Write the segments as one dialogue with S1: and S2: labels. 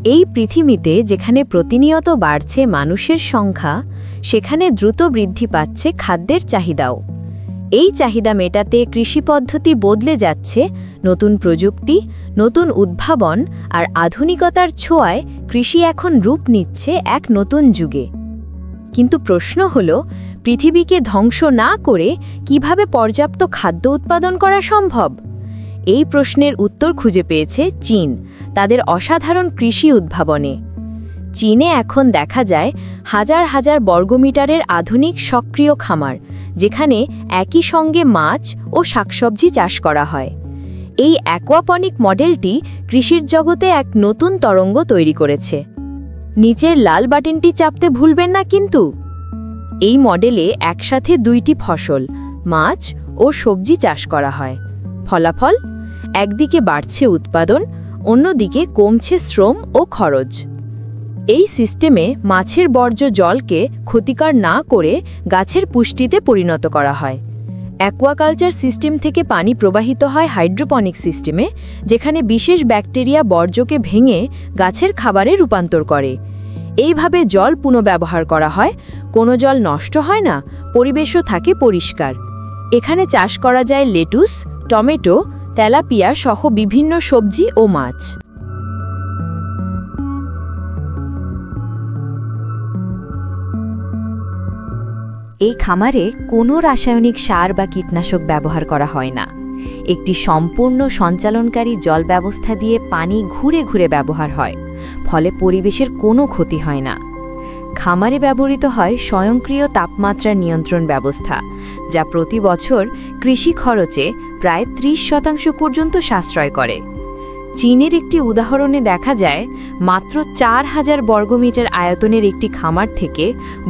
S1: এই পৃথিবীতে যেখানে প্রতিনিয়ত বাড়ছে মানুষের সংখ্যা, সেখানে দ্রুত বৃদ্ধি পাচ্ছে খাদ্যের চাহিদাও। এই চাহিদা মেটাতে কৃষি পদ্ধতি বদলে যাচ্ছে। নতুন প্রযুক্তি, নতুন উদ্ভাবন আর আধুনিকতার ছোঁয়ায় কৃষি এখন রূপ নিচ্ছে এক নতুন যুগে। কিন্তু প্রশ্ন হল, পৃথিবীকে ধ্বংস না করে কিভাবে পর্যাপ্ত খাদ্য উৎপাদন করা সম্ভব? এই প্রশ্নের উত্তর খুঁজে পেয়েছে চীন তাদের অসাধারণ কৃষি উদ্ভাবনে। চীনে এখন দেখা যায় হাজার হাজার বর্গমিটারের আধুনিক সক্রিয় খামার, যেখানে একই সঙ্গে মাছ ও শাকসবজি চাষ করা হয়। এই অ্যাকোয়াপনিক মডেলটি কৃষির জগতে এক নতুন তরঙ্গ তৈরি করেছে। নিচের লাল বাটনটি চাপতে ভুলবেন না কিন্তু। এই মডেলে একসাথে দুইটি ফসল, মাছ ও সবজি চাষ করা হয়। ফলাফল, একদিকে বাড়ছে উৎপাদন, অন্যদিকে কমছে শ্রম ও খরচ। এই সিস্টেমে মাছের বর্জ্য জলকে ক্ষতিকর না করে গাছের পুষ্টিতে পরিণত করা হয়। অ্যাকোয়াকালচার সিস্টেম থেকে পানি প্রবাহিত হয় হাইড্রোপনিক সিস্টেমে, যেখানে বিশেষ ব্যাকটেরিয়া বর্জ্যকে ভেঙে গাছের খাবারে রূপান্তর করে। এইভাবে জল পুনঃব্যবহার করা হয়, কোনো জল নষ্ট হয় না, পরিবেশও থাকে পরিষ্কার। এখানে চাষ করা যায় লেটুস, টমেটো, তেলাপিয়া সহ বিভিন্ন সবজি ও মাছ। এই খামারে কোনো রাসায়নিক সার বা কীটনাশক ব্যবহার করা হয় না। একটি সম্পূর্ণ সঞ্চালনকারী জল ব্যবস্থা দিয়ে পানি ঘুরে ঘুরে ব্যবহার হয়, ফলে পরিবেশের কোনো ক্ষতি হয় না। খামারে ব্যবহৃত হয় স্বয়ংক্রিয় তাপমাত্রা নিয়ন্ত্রণ ব্যবস্থা, যা প্রতি বছর কৃষি খরচে প্রায় 30% পর্যন্ত সাশ্রয় করে। চীনের একটি উদাহরণে দেখা যায়, মাত্র 4000 বর্গমিটার আয়তনের একটি খামার থেকে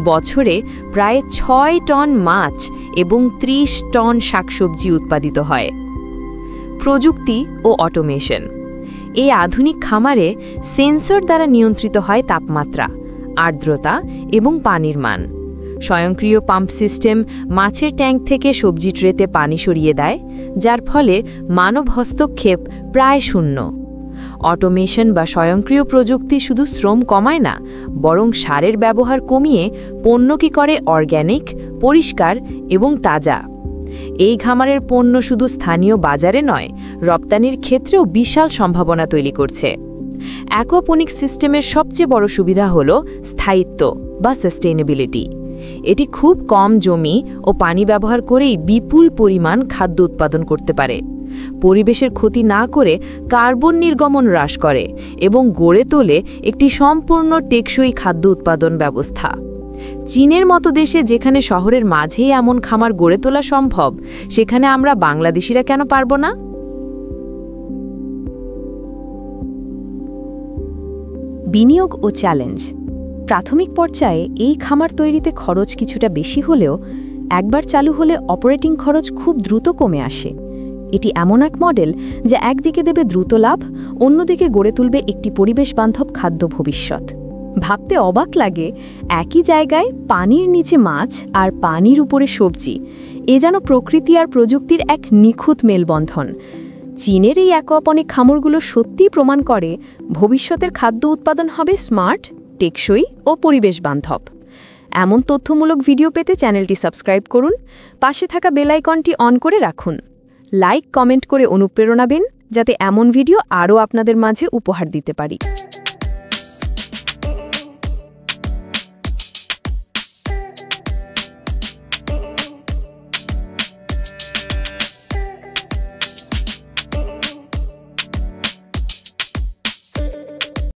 S1: বছরে প্রায় 6 টন মাছ এবং 30 টন শাকসবজি উৎপাদিত হয়। প্রযুক্তি ও অটোমেশন। এই আধুনিক খামারে সেন্সর দ্বারা নিয়ন্ত্রিত হয় তাপমাত্রা, আর্দ্রতা এবং পানির মান। স্বয়ংক্রিয় পাম্প সিস্টেম মাছের ট্যাঙ্ক থেকে সবজি ট্রেতে পানি সরিয়ে দেয়, যার ফলে মানব হস্তক্ষেপ প্রায় শূন্য। অটোমেশন বা স্বয়ংক্রিয় প্রযুক্তি শুধু শ্রম কমায় না, বরং সারের ব্যবহার কমিয়ে পণ্যকে করে অর্গ্যানিক, পরিষ্কার এবং তাজা। এই খামারের পণ্য শুধু স্থানীয় বাজারে নয়, রপ্তানির ক্ষেত্রেও বিশাল সম্ভাবনা তৈরি করছে। অ্যাকোয়াপনিক সিস্টেমের সবচেয়ে বড় সুবিধা হল স্থায়িত্ব বা সাস্টেইনেবিলিটি। এটি খুব কম জমি ও পানি ব্যবহার করেই বিপুল পরিমাণ খাদ্য উৎপাদন করতে পারে, পরিবেশের ক্ষতি না করে কার্বন নির্গমন হ্রাস করে এবং গড়ে তোলে একটি সম্পূর্ণ টেকসই খাদ্য উৎপাদন ব্যবস্থা। চীনের মতো দেশে, যেখানে শহরের মাঝেই এমন খামার গড়ে তোলা সম্ভব, সেখানে আমরা বাংলাদেশিরা কেন পারব না? বিনিয়োগ ও চ্যালেঞ্জ। প্রাথমিক পর্যায়ে এই খামার তৈরিতে খরচ কিছুটা বেশি হলেও একবার চালু হলে অপারেটিং খরচ খুব দ্রুত কমে আসে। এটি এমন এক মডেল যা একদিকে দেবে দ্রুত লাভ, অন্যদিকে গড়ে তুলবে একটি পরিবেশ বান্ধব খাদ্য ভবিষ্যৎ। ভাবতে অবাক লাগে, একই জায়গায় পানির নিচে মাছ আর পানির উপরে সবজি, এ যেন প্রকৃতি আর প্রযুক্তির এক নিখুঁত মেলবন্ধন। চীনের এই অ্যাকোয়াপনিক খামারগুলো সত্যিই প্রমাণ করে ভবিষ্যতের খাদ্য উৎপাদন হবে স্মার্ট, টেকসই ও পরিবেশ বান্ধব। এমন তথ্যমূলক ভিডিও পেতে চ্যানেলটি সাবস্ক্রাইব করুন, পাশে থাকা বেল আইকনটি অন করে রাখুন। লাইক, কমেন্ট করে অনুপ্রেরণা দিন, যাতে এমন ভিডিও আরও আপনাদের মাঝে উপহার দিতে পারি।